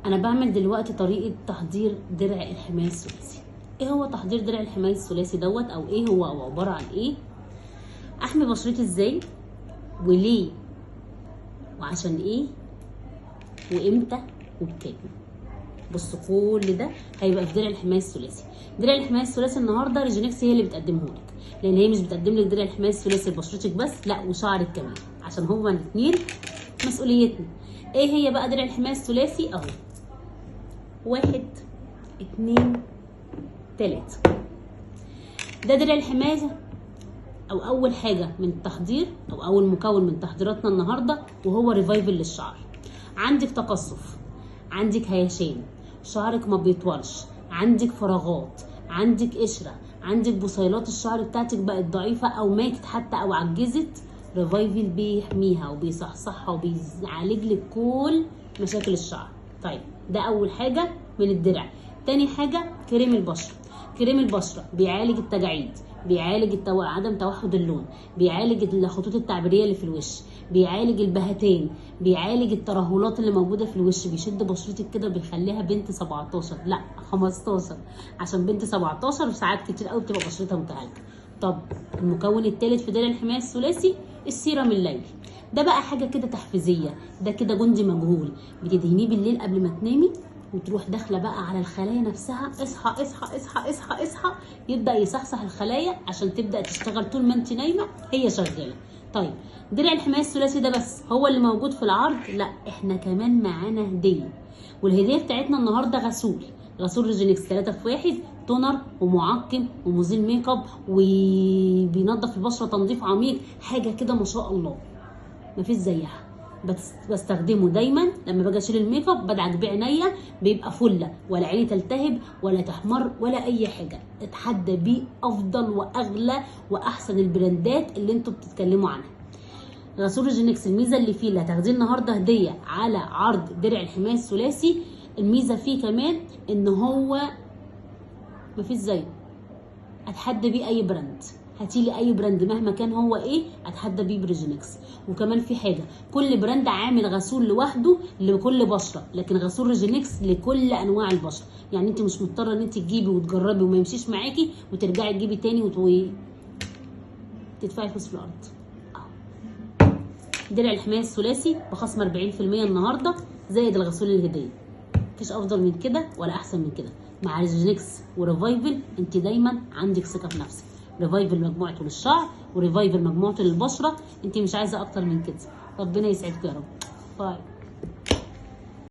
انا بعمل دلوقتي طريقه تحضير درع الحمايه الثلاثي. ايه هو تحضير درع الحمايه الثلاثي دوت، او ايه هو، او عباره عن ايه؟ احمي بشرتي ازاي وليه وعشان ايه وامتى وبكام. بص كل ده هيبقى في درع الحمايه الثلاثي. درع الحمايه الثلاثي النهارده ريجينكس هي اللي بتقدمه لك، لان هي مش بتقدم لك درع الحمايه الثلاثي لبشرتك بس، لا وشعرك كمان، عشان هما الاثنين مسؤوليتنا. ايه هي بقى درع الحمايه الثلاثي؟ اهو 1 2 3. ده درع الحمايه، او اول حاجه من التحضير، او اول مكون من تحضيراتنا النهارده، وهو ريفايفل للشعر. عندك تقصف، عندك هيشان، شعرك ما بيطولش، عندك فراغات، عندك قشره، عندك بصيلات الشعر بتاعتك بقت ضعيفه او ماتت حتى او عجزت، ريفايفل بيحميها وبيصحصحها وبيعالج لك كل مشاكل الشعر. طيب ده اول حاجه من الدرع. تاني حاجه كريم البشره. كريم البشره بيعالج التجاعيد، بيعالج عدم توحد اللون، بيعالج الخطوط التعبيريه اللي في الوش، بيعالج البهتان، بيعالج الترهلات اللي موجوده في الوش، بيشد بشرتك كده بيخليها بنت 17 لا 15، عشان بنت 17 ساعات كتير قوي بتبقى بشرتها متهالكه. طب المكون الثالث في درع الحمايه الثلاثي السيرم الليلي. ده بقى حاجه كده تحفيزيه، ده كده جندي مجهول، بتدهنيه بالليل قبل ما تنامي، وتروح داخله بقى على الخلايا نفسها، اصحى اصحى اصحى اصحى اصحى، يبدا يصحصح الخلايا عشان تبدا تشتغل طول ما انت نايمه هي شغاله. طيب درع الحمايه الثلاثي ده بس هو اللي موجود في العرض؟ لا، احنا كمان معانا هديه، والهديه بتاعتنا النهارده غسول ريجينكس 3 في 1، تونر ومعقم ومزيل ميك اب وبينظف البشره تنظيف عميق، حاجه كده ما شاء الله مفيش زيها. بستخدمه دايما لما باجي اشيل الميك اب، بدعك بيه عينيا، بيبقى فله ولا عيني تلتهب ولا تحمر ولا اي حاجه. اتحدى بيه افضل واغلى واحسن البراندات اللي انتوا بتتكلموا عنها. غسول ريجينكس الميزه اللي فيه اللي هتاخديه النهارده هديه على عرض درع الحمايه الثلاثي، الميزه فيه كمان ان هو مفيش زيه. اتحدى بيه اي براند، هاتيلي اي براند مهما كان هو ايه، اتحدى بيه بريجينكس. وكمان في حاجه، كل براند عامل غسول لوحده لكل بشره، لكن غسول ريجينكس لكل انواع البشره. يعني انت مش مضطره ان انت تجيبي وتجربي وما يمشيش معاكي وترجعي تجيبي تاني تدفعي فلوس في الارض. درع الحمايه الثلاثي بخصم 40% النهارده، زائد الغسول الهديه. مفيش افضل من كده ولا احسن من كده. مع ريجينكس وريفايفل انت دايما عندك ثقه في نفسك. ريفايفل مجموعته للشعر وريفايفل مجموعته للبشره، انت مش عايزه اكتر من كده. ربنا يسعدك يا رب. باي.